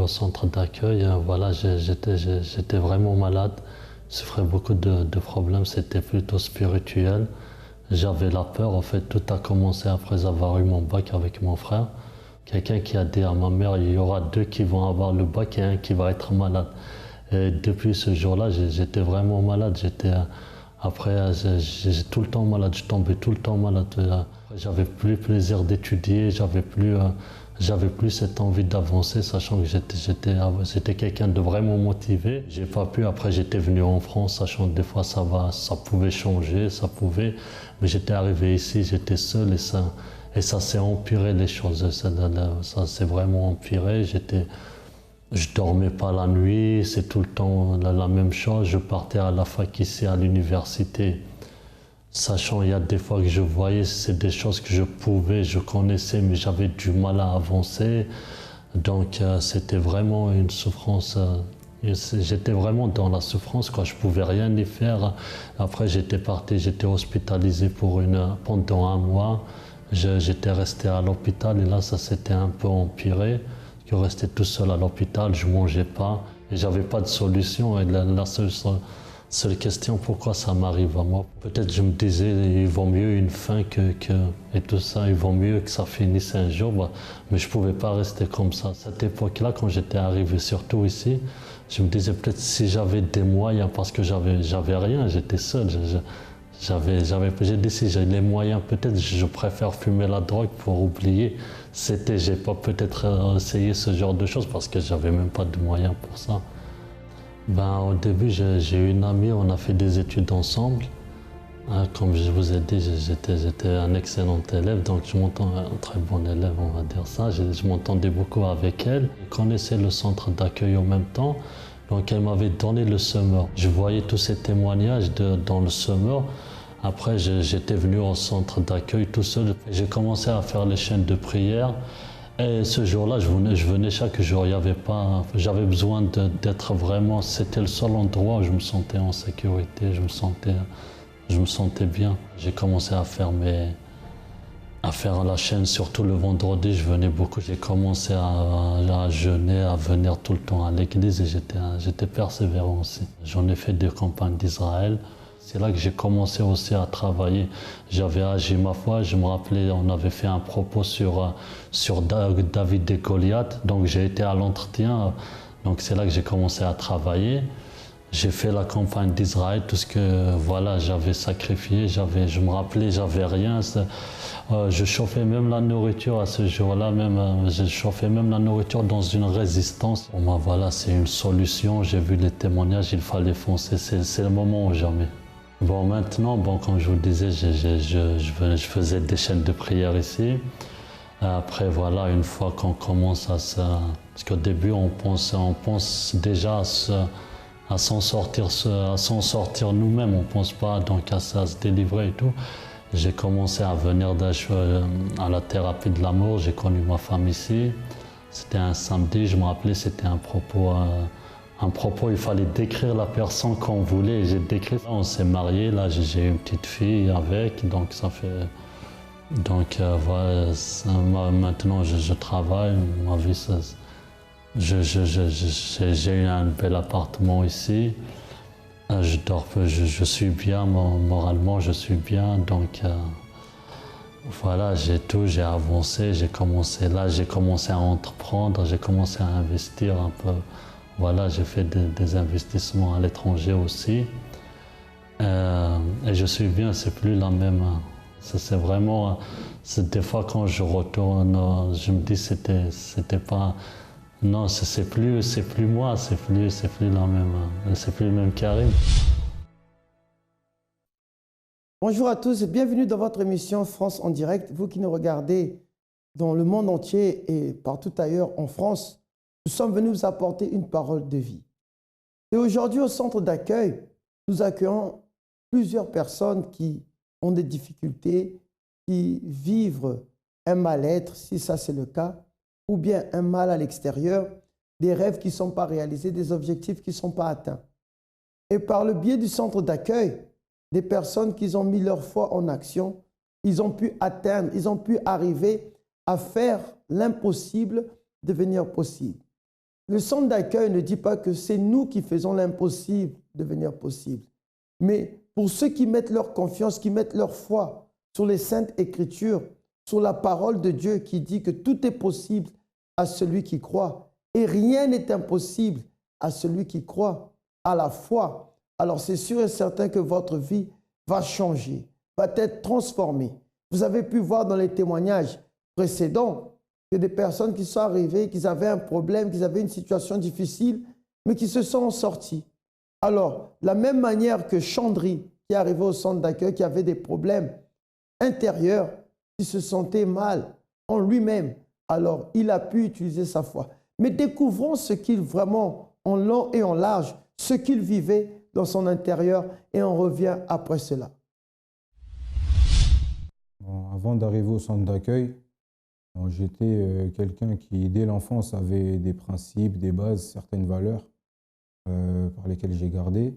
centre d'accueil, voilà, j'étais vraiment malade. Je souffrais beaucoup de problèmes, c'était plutôt spirituel. J'avais la peur, en fait, tout a commencé après avoir eu mon bac avec mon frère. Quelqu'un qui a dit à ma mère, il y aura deux qui vont avoir le bac et un qui va être malade. Et depuis ce jour-là, j'étais vraiment malade. Après, j'étais tout le temps malade, je tombais tout le temps malade. J'avais plus plaisir d'étudier, j'avais plus cette envie d'avancer, sachant que j'étais quelqu'un de vraiment motivé. J'ai pas pu, après j'étais venu en France, sachant que des fois ça pouvait changer, mais j'étais arrivé ici, j'étais seul et ça s'est empiré les choses, ça s'est vraiment empiré. Je dormais pas la nuit, c'est tout le temps la même chose. Je partais à la fac ici à l'université, sachant il y a des fois que je voyais, c'est des choses que je connaissais, mais j'avais du mal à avancer. Donc c'était vraiment une souffrance. J'étais vraiment dans la souffrance, quoi. Je pouvais rien y faire. Après j'étais hospitalisé pendant un mois. J'étais resté à l'hôpital et là ça s'était un peu empiré. Je restais tout seul à l'hôpital, je ne mangeais pas et j'avais pas de solution. Et la seule question, pourquoi ça m'arrive à moi? Peut-être je me disais, il vaut mieux une fin et tout ça, il vaut mieux que ça finisse un jour. Mais je ne pouvais pas rester comme ça. À cette époque-là, quand j'étais arrivé surtout ici, je me disais peut-être si j'avais des moyens, parce que j'avais rien, j'étais seul. J'ai dit si j'ai les moyens, peut-être je préfère fumer la drogue pour oublier. J'ai pas peut-être essayé ce genre de choses parce que j'avais même pas de moyens pour ça. Au début, j'ai eu une amie, on a fait des études ensemble. Comme je vous ai dit, j'étais un excellent élève, donc un très bon élève, on va dire ça. Je m'entendais beaucoup avec elle. Je connaissais le centre d'accueil en même temps, donc elle m'avait donné le summer. Je voyais tous ces témoignages dans le summer. Après, j'étais venu au centre d'accueil tout seul. J'ai commencé à faire les chaînes de prière. Et ce jour-là, je venais chaque jour. J'avais besoin d'être vraiment. C'était le seul endroit où je me sentais en sécurité. Je me sentais bien. J'ai commencé à faire la chaîne, surtout le vendredi. Je venais beaucoup. J'ai commencé à jeûner, à venir tout le temps à l'église et j'étais persévérant aussi. J'en ai fait des campagnes d'Israël. C'est là que j'ai commencé aussi à travailler. J'avais agi ma foi, je me rappelais, on avait fait un propos sur David et Goliath, donc j'ai été à l'entretien, donc c'est là que j'ai commencé à travailler. J'ai fait la campagne d'Israël, tout ce que voilà, j'avais sacrifié, je me rappelais, j'avais rien. Je chauffais même la nourriture à ce jour-là, je chauffais même la nourriture dans une résistance. Voilà, c'est une solution, j'ai vu les témoignages, il fallait foncer, c'est le moment ou jamais. Maintenant, comme je vous le disais, je faisais des chaînes de prière ici. Après, voilà, une fois qu'on commence parce qu'au début, on pense déjà à s'en sortir nous-mêmes. On pense pas donc à se délivrer et tout. J'ai commencé à venir à la thérapie de l'amour. J'ai connu ma femme ici. C'était un samedi, je me rappelais, c'était un propos, il fallait décrire la personne qu'on voulait. J'ai décrit, on s'est mariés, là j'ai une petite fille avec, donc ça fait... Donc voilà, maintenant je travaille, ma vie, j'ai eu un bel appartement ici. Je suis bien, moralement je suis bien, donc voilà, j'ai avancé, j'ai commencé à entreprendre, j'ai commencé à investir un peu. Voilà, j'ai fait des investissements à l'étranger aussi. Et je suis bien, c'est plus la même. C'est vraiment, des fois quand je retourne, je me dis c'était pas, non, c'est plus moi, c'est plus la même, c'est plus le même Karim. Bonjour à tous et bienvenue dans votre émission France en direct. Vous qui nous regardez dans le monde entier et partout ailleurs en France, nous sommes venus vous apporter une parole de vie. Et aujourd'hui, au centre d'accueil, nous accueillons plusieurs personnes qui ont des difficultés, qui vivent un mal-être, si ça c'est le cas, ou bien un mal à l'extérieur, des rêves qui ne sont pas réalisés, des objectifs qui ne sont pas atteints. Et par le biais du centre d'accueil, des personnes qui ont mis leur foi en action, ils ont pu atteindre, ils ont pu arriver à faire l'impossible devenir possible. le centre d'accueil ne dit pas que c'est nous qui faisons l'impossible devenir possible. Mais pour ceux qui mettent leur confiance, qui mettent leur foi sur les Saintes Écritures, sur la parole de Dieu qui dit que tout est possible à celui qui croit et rien n'est impossible à celui qui croit à la foi, alors c'est sûr et certain que votre vie va changer, va être transformée. Vous avez pu voir dans les témoignages précédents que des personnes qui sont arrivées, qui avaient un problème, qui avaient une situation difficile, mais qui se sont sorties. Alors, la même manière que Chandri, qui est arrivé au centre d'accueil, qui avait des problèmes intérieurs, qui se sentait mal en lui-même, alors il a pu utiliser sa foi. Mais découvrons ce qu'il vraiment, en long et en large, ce qu'il vivait dans son intérieur, et on revient après cela. Avant d'arriver au centre d'accueil, j'étais quelqu'un qui, dès l'enfance, avait des principes, des bases, certaines valeurs par lesquelles j'ai gardé.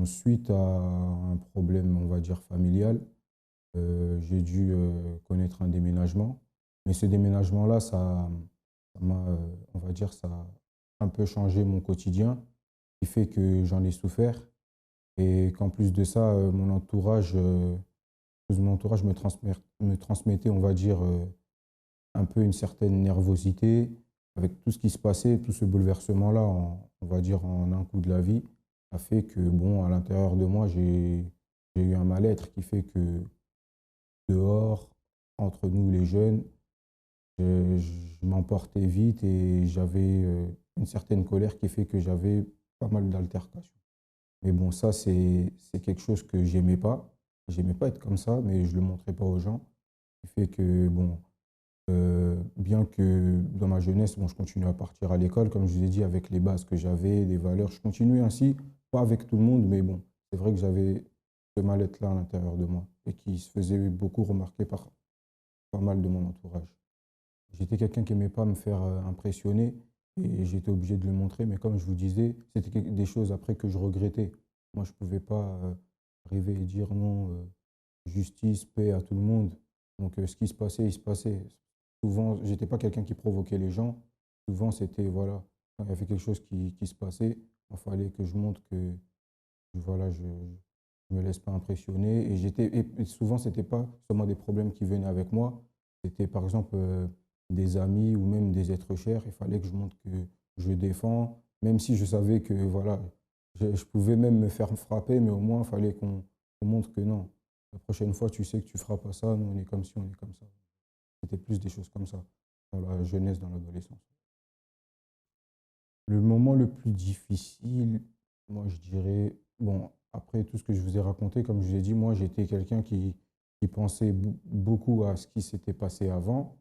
Suite à un problème, on va dire, familial, j'ai dû connaître un déménagement. Mais ce déménagement-là, ça m'a, on va dire, ça a un peu changé mon quotidien, qui fait que j'en ai souffert. Et qu'en plus de ça, mon entourage me transmettait, on va dire, un peu une certaine nervosité. Avec tout ce qui se passait, tout ce bouleversement-là, on va dire en un coup de la vie, a fait que, bon, à l'intérieur de moi, j'ai eu un mal-être qui fait que dehors, entre nous les jeunes, je m'emportais vite et j'avais une certaine colère qui fait que j'avais pas mal d'altercations. Mais bon, ça, c'est quelque chose que j'aimais pas. J'aimais pas être comme ça, mais je le montrais pas aux gens. Ce qui fait que, bon, bien que dans ma jeunesse, bon, je continue à partir à l'école, comme je vous ai dit, avec les bases que j'avais, les valeurs. Je continuais ainsi, pas avec tout le monde, mais bon, c'est vrai que j'avais ce mal-être-là à l'intérieur de moi et qui se faisait beaucoup remarquer par pas mal de mon entourage. J'étais quelqu'un qui n'aimait pas me faire impressionner et j'étais obligé de le montrer, mais comme je vous disais, c'était des choses après que je regrettais. Moi, je ne pouvais pas arriver et dire non, justice, paix à tout le monde. Donc, ce qui se passait, il se passait. Souvent, je n'étais pas quelqu'un qui provoquait les gens. Souvent, c'était, voilà, quand il y avait quelque chose qui se passait, il fallait que je montre que, voilà, je ne me laisse pas impressionner. Et souvent, ce n'était pas seulement des problèmes qui venaient avec moi. C'était, par exemple, des amis ou même des êtres chers. Il fallait que je montre que je défends, même si je savais que, voilà, je pouvais même me faire frapper, mais au moins, il fallait qu'on montre que non. La prochaine fois, tu sais que tu ne feras pas ça, nous, on est comme ci, on est comme ça. C'était plus des choses comme ça, dans la jeunesse, dans l'adolescence. Le moment le plus difficile, moi, je dirais, bon, après tout ce que je vous ai raconté, comme je vous ai dit, moi, j'étais quelqu'un qui pensait beaucoup à ce qui s'était passé avant,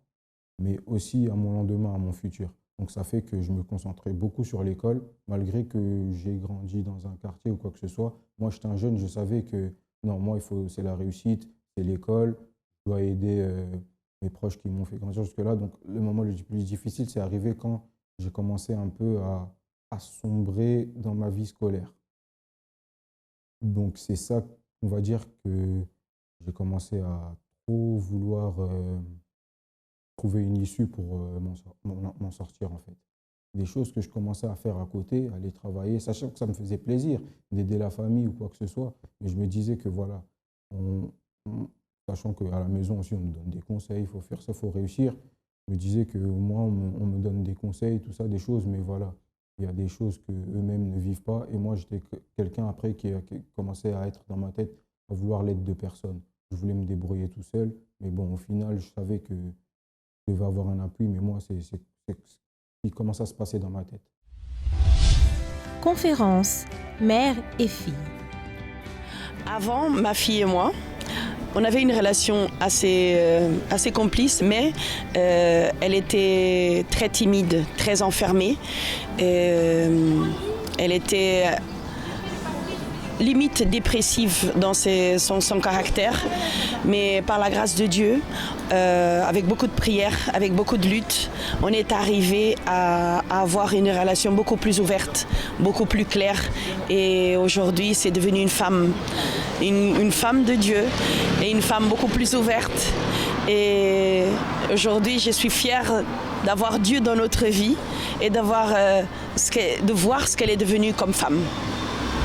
mais aussi à mon lendemain, à mon futur. Donc, ça fait que je me concentrais beaucoup sur l'école, malgré que j'ai grandi dans un quartier ou quoi que ce soit. Moi, j'étais un jeune, je savais que, non, moi, c'est la réussite, c'est l'école, je dois aider mes proches qui m'ont fait grandir jusque-là. Donc, le moment le plus difficile, c'est arrivé quand j'ai commencé un peu à sombrer dans ma vie scolaire. Donc, c'est ça, on va dire que j'ai commencé à trop vouloir trouver une issue pour m'en sortir, en fait. Des choses que je commençais à faire à côté, aller travailler, sachant que ça me faisait plaisir d'aider la famille ou quoi que ce soit. Mais je me disais que voilà, sachant qu'à la maison aussi, on nous donne des conseils, il faut faire ça, il faut réussir. Je me disais qu'au moins, on me donne des conseils, tout ça, des choses, mais voilà, il y a des choses qu'eux-mêmes ne vivent pas. Et moi, j'étais quelqu'un après qui commençait à être dans ma tête, à vouloir l'aide de personne. Je voulais me débrouiller tout seul, mais bon, au final, je savais que je devais avoir un appui, mais moi, c'est ce qui commence à se passer dans ma tête. Conférence, mère et fille. Avant, ma fille et moi, on avait une relation assez complice, mais elle était très timide, très enfermée. Elle était limite dépressive dans son caractère, mais par la grâce de Dieu, avec beaucoup de prières, avec beaucoup de luttes, on est arrivé à avoir une relation beaucoup plus ouverte, beaucoup plus claire. Et aujourd'hui, c'est devenu une femme de Dieu et une femme beaucoup plus ouverte. Et aujourd'hui, je suis fière d'avoir Dieu dans notre vie et de voir ce qu'elle est devenue comme femme.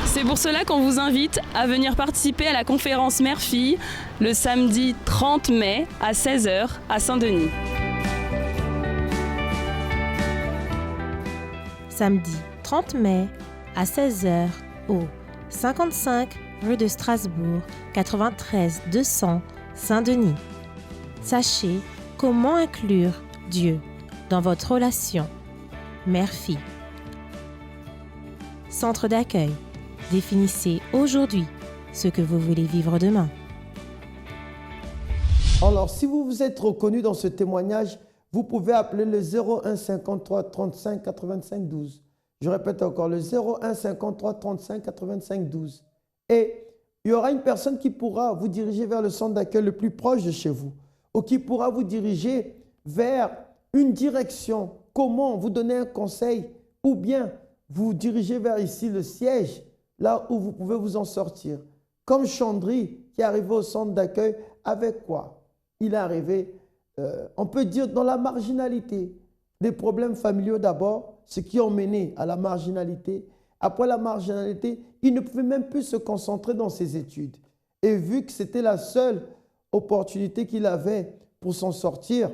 C'est pour cela qu'on vous invite à venir participer à la conférence Mère-Fille le samedi 30 mai à 16h à Saint-Denis. Samedi 30 mai à 16h au 55 rue de Strasbourg, 93 200 Saint-Denis. Sachez comment inclure Dieu dans votre relation mère-fille. Centre d'accueil. Définissez aujourd'hui ce que vous voulez vivre demain. Alors, si vous vous êtes reconnu dans ce témoignage, vous pouvez appeler le 01 53 35 85 12. Je répète encore, le 01 53 35 85 12. Et il y aura une personne qui pourra vous diriger vers le centre d'accueil le plus proche de chez vous, ou qui pourra vous diriger vers une direction, comment vous donner un conseil, ou bien vous diriger vers ici le siège, là où vous pouvez vous en sortir. Comme Chandri, qui est arrivé au centre d'accueil, avec quoi? Il est arrivé, on peut dire, dans la marginalité. Des problèmes familiaux d'abord, ce qui ont mené à la marginalité. Après la marginalité, il ne pouvait même plus se concentrer dans ses études. Et vu que c'était la seule opportunité qu'il avait pour s'en sortir,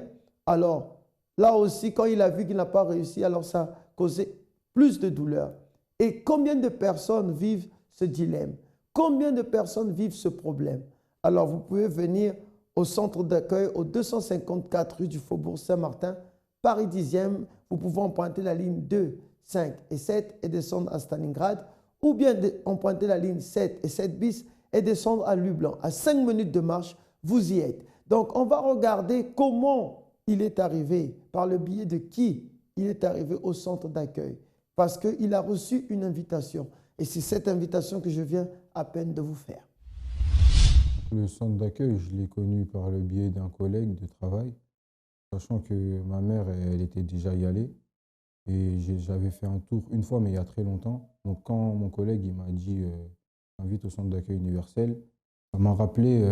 alors là aussi, quand il a vu qu'il n'a pas réussi, alors ça a causé plus de douleur. Et combien de personnes vivent ce dilemme? Combien de personnes vivent ce problème? Alors vous pouvez venir au centre d'accueil au 254 rue du Faubourg Saint-Martin, Paris 10e. Vous pouvez emprunter la ligne 2, 5 et 7 et descendre à Stalingrad, ou bien emprunter la ligne 7 et 7 bis et descendre à Lublin. À 5 minutes de marche, vous y êtes. Donc on va regarder comment il est arrivé, par le biais de qui il est arrivé au centre d'accueil. Parce qu'il a reçu une invitation. Et c'est cette invitation que je viens à peine de vous faire. Le centre d'accueil, je l'ai connu par le biais d'un collègue de travail, sachant que ma mère, elle était déjà y allée. Et j'avais fait un tour une fois, mais il y a très longtemps. Donc quand mon collègue il m'a dit invite au centre d'accueil universel, ça m'a rappelé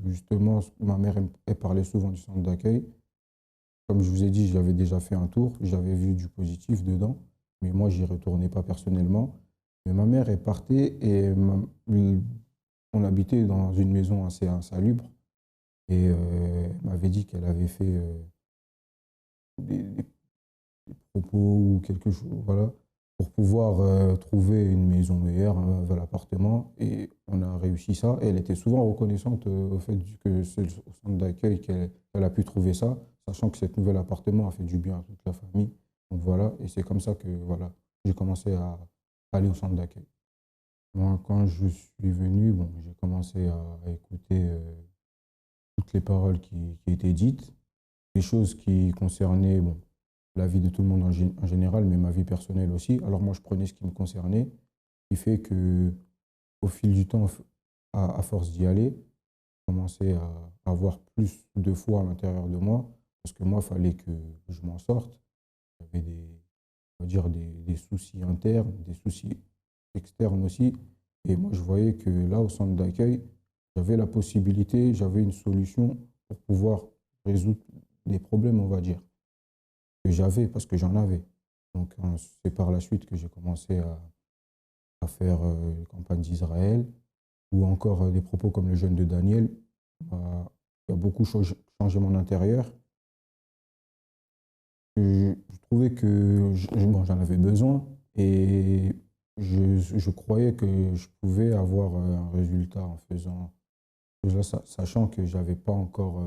justement, ma mère elle parlait souvent du centre d'accueil. Comme je vous ai dit, j'avais déjà fait un tour, j'avais vu du positif dedans, mais moi, j'y retournais pas personnellement. Mais ma mère est partie et on habitait dans une maison assez insalubre. Et elle m'avait dit qu'elle avait fait des propos ou quelque chose, voilà, pour pouvoir trouver une maison meilleure, un nouvel appartement. Et on a réussi ça. Et elle était souvent reconnaissante au fait que c'est au centre d'accueil qu'elle a pu trouver ça, sachant que cet nouvel appartement a fait du bien à toute la famille. Donc voilà, et c'est comme ça que voilà, j'ai commencé à aller au centre d'accueil. Moi, quand je suis venu, bon, j'ai commencé à écouter toutes les paroles qui étaient dites, les choses qui concernaient bon, la vie de tout le monde en général, mais ma vie personnelle aussi. Alors moi, je prenais ce qui me concernait, ce qui fait qu'au fil du temps, à force d'y aller, j'ai commencé à avoir plus de foi à l'intérieur de moi, parce que moi, il fallait que je m'en sorte. J'avais on va dire des soucis internes, des soucis externes aussi. Et moi, je voyais que là, au centre d'accueil, j'avais la possibilité, j'avais une solution pour pouvoir résoudre des problèmes, on va dire, que j'avais, parce que j'en avais. Donc, c'est par la suite que j'ai commencé à faire les campagnes d'Israël, ou encore des propos comme le jeûne de Daniel, qui a beaucoup changé mon intérieur. Je trouvais que bon, j'en avais besoin et je croyais que je pouvais avoir un résultat en faisant ça, sachant que j'avais pas encore,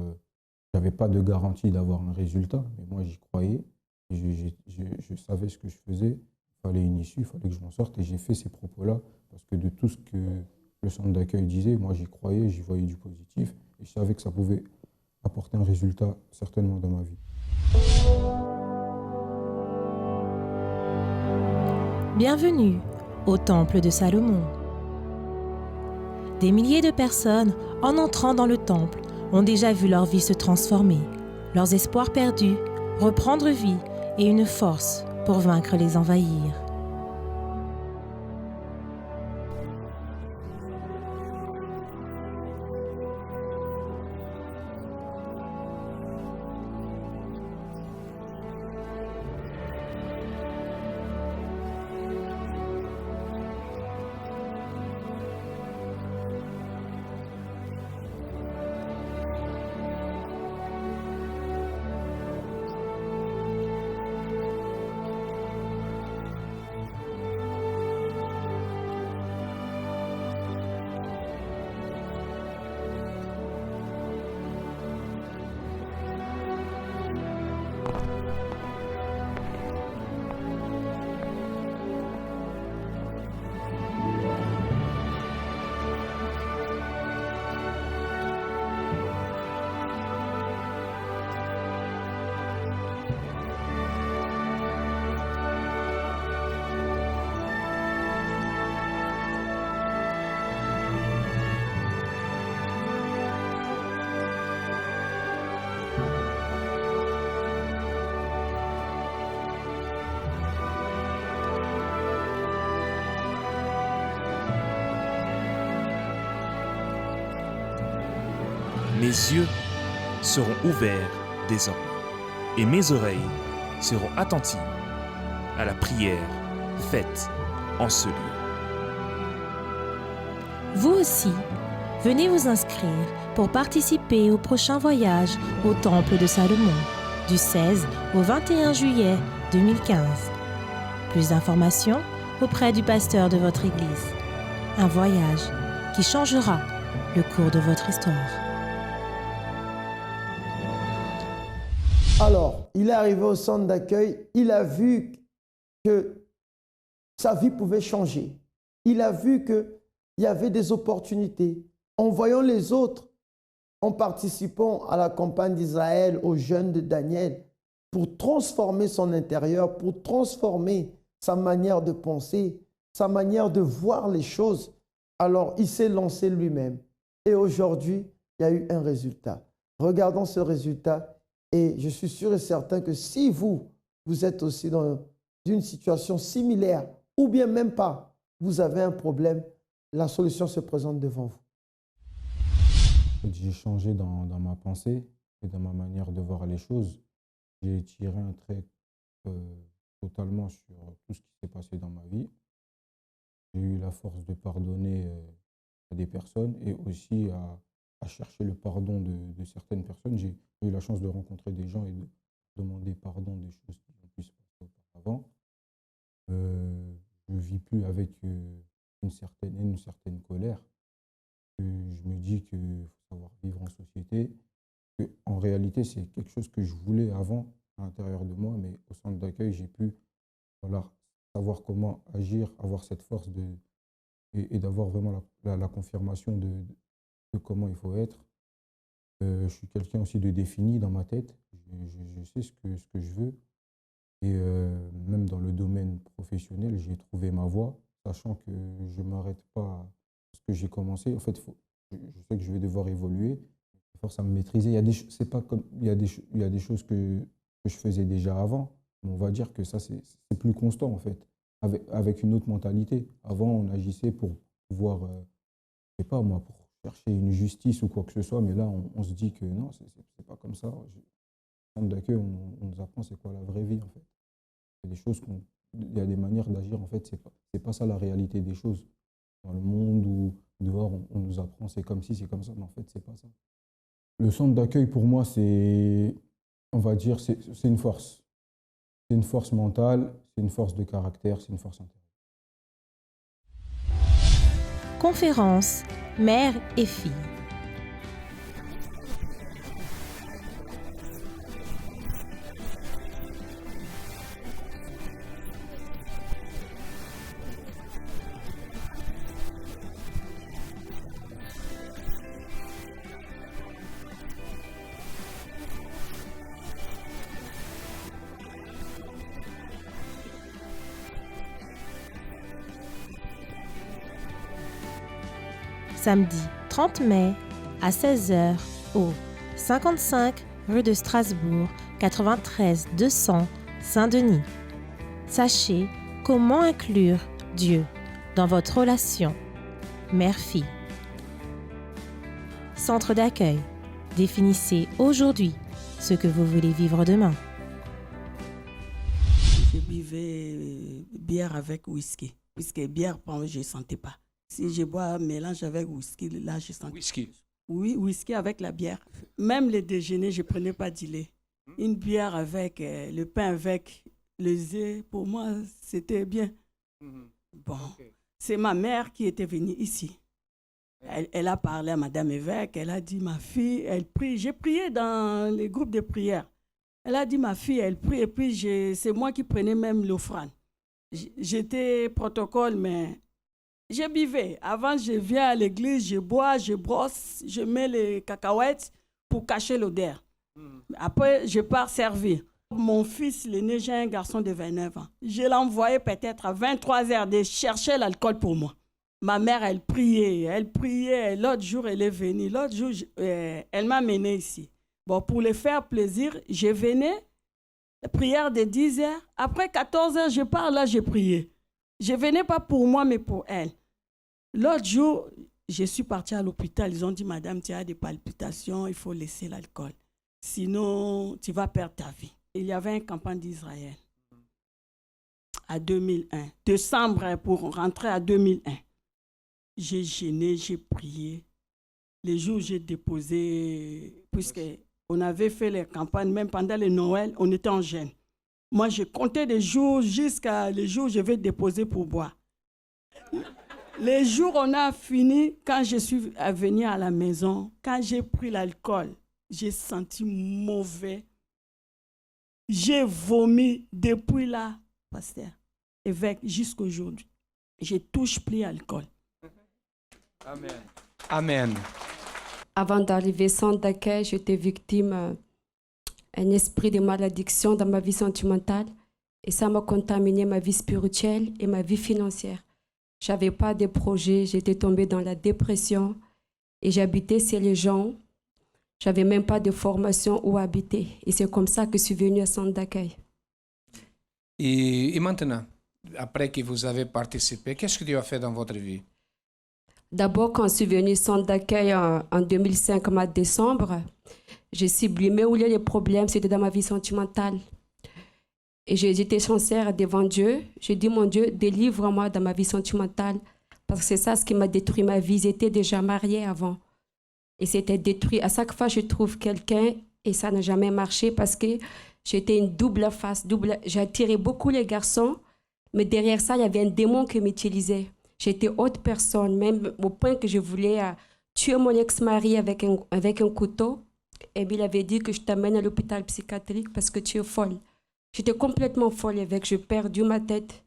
j'avais pas de garantie d'avoir un résultat, mais moi j'y croyais, et je savais ce que je faisais, il fallait une issue, il fallait que je m'en sorte, et j'ai fait ces propos-là parce que de tout ce que le centre d'accueil disait, moi j'y croyais, j'y voyais du positif, et je savais que ça pouvait apporter un résultat certainement dans ma vie. Bienvenue au Temple de Salomon. Des milliers de personnes, en entrant dans le temple, ont déjà vu leur vie se transformer, leurs espoirs perdus, reprendre vie et une force pour vaincre les envahir. mes yeux seront ouverts désormais, et mes oreilles seront attentives à la prière faite en ce lieu. Vous aussi, venez vous inscrire pour participer au prochain voyage au Temple de Salomon, du 16 au 21 juillet 2015. Plus d'informations auprès du pasteur de votre église. Un voyage qui changera le cours de votre histoire. Alors, il est arrivé au centre d'accueil, il a vu que sa vie pouvait changer. Il a vu qu'il y avait des opportunités. En voyant les autres, en participant à la campagne d'Israël, aux jeunes de Daniel, pour transformer son intérieur, pour transformer sa manière de penser, sa manière de voir les choses, alors il s'est lancé lui-même. Et aujourd'hui, il y a eu un résultat. Regardons ce résultat et je suis sûr et certain que si vous êtes aussi dans une situation similaire ou bien même pas, vous avez un problème, la solution se présente devant vous. J'ai changé dans ma pensée et dans ma manière de voir les choses. J'ai tiré un trait totalement sur tout ce qui s'est passé dans ma vie. J'ai eu la force de pardonner à des personnes et aussi à chercher le pardon de certaines personnes. J'ai eu la chance de rencontrer des gens et de demander pardon des choses qui ont pu se passer auparavant. Je ne vis plus avec une certaine haine, une certaine colère. Je me dis qu'il faut savoir vivre en société. En réalité, c'est quelque chose que je voulais avant à l'intérieur de moi, mais au centre d'accueil, j'ai pu savoir comment agir, avoir cette force et d'avoir vraiment la confirmation de comment il faut être. Je suis quelqu'un aussi de défini dans ma tête. Je sais ce que je veux. Et même dans le domaine professionnel, j'ai trouvé ma voie, sachant que je ne m'arrête pas à ce que j'ai commencé. En fait, je sais que je vais devoir évoluer. Il force à me maîtriser. Il y a des choses que je faisais déjà avant, mais on va dire que ça, c'est plus constant, en fait, avec une autre mentalité. Avant, on agissait pour pouvoir, je sais pas moi, pour chercher une justice ou quoi que ce soit, mais là, on se dit que non, c'est pas comme ça. Au centre d'accueil, on nous apprend c'est quoi la vraie vie, en fait. Il y a des manières d'agir, en fait, c'est pas ça la réalité des choses. Dans le monde où dehors, on nous apprend c'est comme si, c'est comme ça, mais en fait, c'est pas ça. Le centre d'accueil, pour moi, on va dire, c'est une force. C'est une force mentale, c'est une force de caractère, c'est une force intérieure. Conférence mère et fille. Samedi 30 mai à 16h au 55 rue de Strasbourg, 93 200 Saint-Denis. Sachez comment inclure Dieu dans votre relation mère-fille. Centre d'accueil. Définissez aujourd'hui ce que vous voulez vivre demain. Je buvais bière avec whisky. Whisky et bière, je ne sentais pas. Si je bois un mélange avec whisky, là, je sens. Whisky. Oui, whisky avec la bière. Même le déjeuner, je ne prenais pas du lait. Une bière avec le pain avec les œufs, pour moi, c'était bien. Bon, c'est ma mère qui était venue ici. Elle a parlé à Madame Évêque, elle a dit, ma fille, elle prie. J'ai prié dans les groupes de prière. Elle a dit, ma fille, elle prie, et puis c'est moi qui prenais même l'offrande. J'étais protocole, mais... Je buvais. Avant, je viens à l'église, je bois, je brosse, je mets les cacahuètes pour cacher l'odeur. Après, je pars servir. Mon fils, l'aîné, j'ai un garçon de 29 ans. Je l'ai envoyé peut-être à 23h de chercher l'alcool pour moi. Ma mère, elle priait. L'autre jour, elle est venue. L'autre jour, elle m'a mené ici. Bon, pour lui faire plaisir, je venais, prière de 10h. Après 14h, je pars là, je priais. Je ne venais pas pour moi, mais pour elle. L'autre jour, je suis partie à l'hôpital. Ils ont dit, madame, tu as des palpitations, il faut laisser l'alcool. Sinon, tu vas perdre ta vie. Il y avait une campagne d'Israël à 2001. Décembre pour rentrer à 2001. J'ai jeûné, j'ai prié. Les jours où j'ai déposé, puisqu'on avait fait les campagnes, même pendant le Noël, on était en jeûne. Moi, je comptais des jours jusqu'à les jours où je vais déposer pour boire. Les jours où on a fini, quand je suis venue à la maison, quand j'ai pris l'alcool, j'ai senti mauvais. J'ai vomi depuis là, pasteur, évêque, jusqu'à aujourd'hui. Je touche plus l'alcool. Amen. Amen. Avant d'arriver au centre d'accueil, j'étais victime d'un esprit de malédiction dans ma vie sentimentale. Et ça m'a contaminé ma vie spirituelle et ma vie financière. Je n'avais pas de projet, j'étais tombée dans la dépression et j'habitais chez les gens. Je n'avais même pas de formation où habiter. Et c'est comme ça que je suis venue au centre d'accueil. Et maintenant, après que vous avez participé, qu'est-ce que Dieu a fait dans votre vie? D'abord, quand je suis venue au centre d'accueil en 2005, en décembre, j'ai sublimé où il y a les problèmes, c'était dans ma vie sentimentale. Et j'étais sincère devant Dieu. J'ai dit, mon Dieu, délivre-moi dans ma vie sentimentale. Parce que c'est ça ce qui m'a détruit ma vie. J'étais déjà mariée avant. Et c'était détruit. À chaque fois, je trouve quelqu'un et ça n'a jamais marché parce que j'étais une double face. J'attirais beaucoup les garçons, mais derrière ça, il y avait un démon qui m'utilisait. J'étais autre personne, même au point que je voulais tuer mon ex-mari avec un couteau. Et puis il avait dit que je t'amène à l'hôpital psychiatrique parce que tu es folle. J'étais complètement folle avec, j'ai perdu ma tête.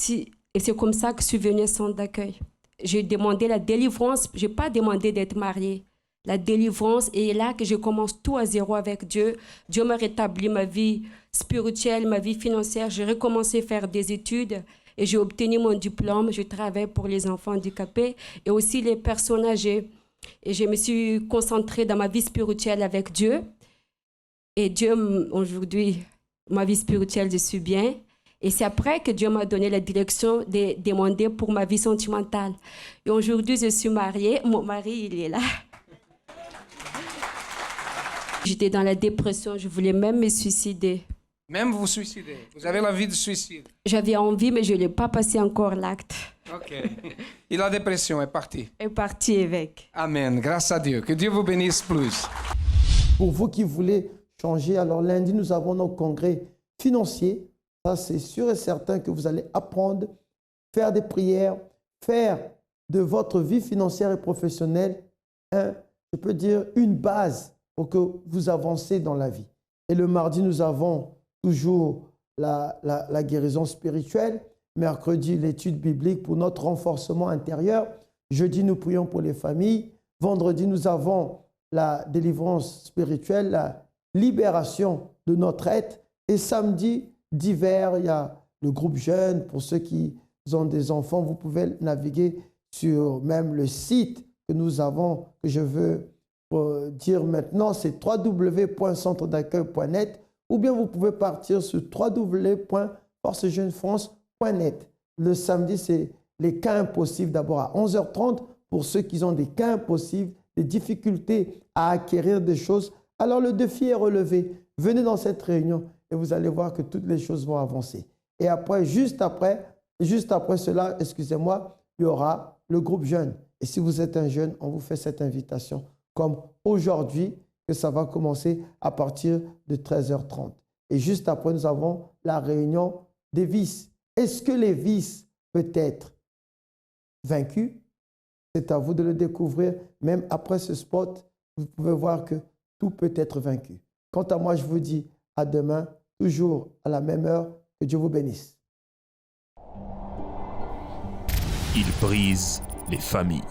Et c'est comme ça que je suis venue au centre d'accueil. J'ai demandé la délivrance, je n'ai pas demandé d'être mariée. La délivrance, et là que je commence tout à zéro avec Dieu. Dieu m'a rétabli ma vie spirituelle, ma vie financière. J'ai recommencé à faire des études et j'ai obtenu mon diplôme. Je travaille pour les enfants handicapés et aussi les personnes âgées. Et je me suis concentrée dans ma vie spirituelle avec Dieu. Et Dieu, aujourd'hui, ma vie spirituelle, je suis bien. Et c'est après que Dieu m'a donné la direction de demander pour ma vie sentimentale. Et aujourd'hui, je suis mariée. Mon mari, il est là. J'étais dans la dépression. Je voulais même me suicider. Même vous suicider? Vous avez l'envie de suicide? J'avais envie, mais je n'ai pas passé encore l'acte. OK. Et la dépression est partie? Est partie, évêque. Amen. Grâce à Dieu. Que Dieu vous bénisse plus. Pour vous qui voulez changer, alors lundi, nous avons nos congrès financiers. Ça, c'est sûr et certain que vous allez apprendre, faire des prières, faire de votre vie financière et professionnelle, je peux dire, une base pour que vous avancez dans la vie. Et le mardi, nous avons toujours la guérison spirituelle. Mercredi, l'étude biblique pour notre renforcement intérieur. Jeudi, nous prions pour les familles. Vendredi, nous avons la délivrance spirituelle, la libération de notre être. Et samedi, d'hiver, il y a le groupe jeune. Pour ceux qui ont des enfants, vous pouvez naviguer sur même le site que nous avons, que je veux dire maintenant, c'est www.centredaccueil.net ou bien vous pouvez partir sur www.forcejeunefrance.net. Le samedi, c'est les cas impossibles d'abord à 11h30 pour ceux qui ont des cas impossibles, des difficultés à acquérir des choses. Alors le défi est relevé. Venez dans cette réunion et vous allez voir que toutes les choses vont avancer. Et après, juste après cela, excusez-moi, il y aura le groupe jeune. Et si vous êtes un jeune, on vous fait cette invitation comme aujourd'hui, que ça va commencer à partir de 13h30. Et juste après, nous avons la réunion des vices. Est-ce que les vices peuvent être vaincus? C'est à vous de le découvrir. Même après ce spot, vous pouvez voir que tout peut être vaincu. Quant à moi, je vous dis à demain, toujours à la même heure. Que Dieu vous bénisse. Il brise les familles.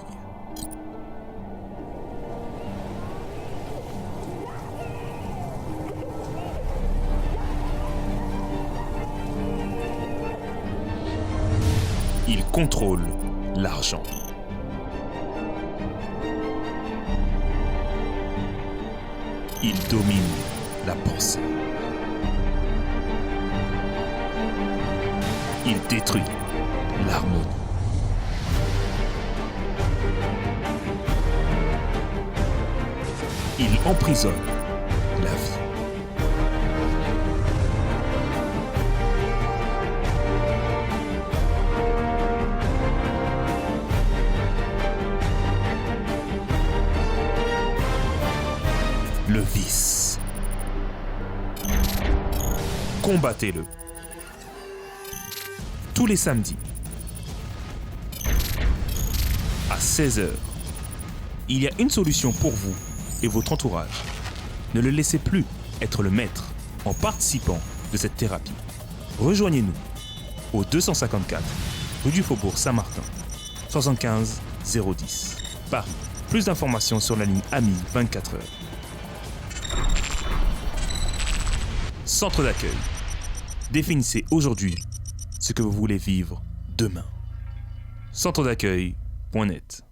Il contrôle l'argent. Il domine la pensée. Il détruit l'harmonie. Il emprisonne la vie. Le vice. Combattez-le. Tous les samedis, à 16h, il y a une solution pour vous et votre entourage. Ne le laissez plus être le maître en participant de cette thérapie. Rejoignez-nous au 254 rue du Faubourg Saint-Martin, 75 010, Paris. Plus d'informations sur la ligne AMI 24h. Centre d'accueil. Définissez aujourd'hui ce que vous voulez vivre demain. Centre d'accueil.net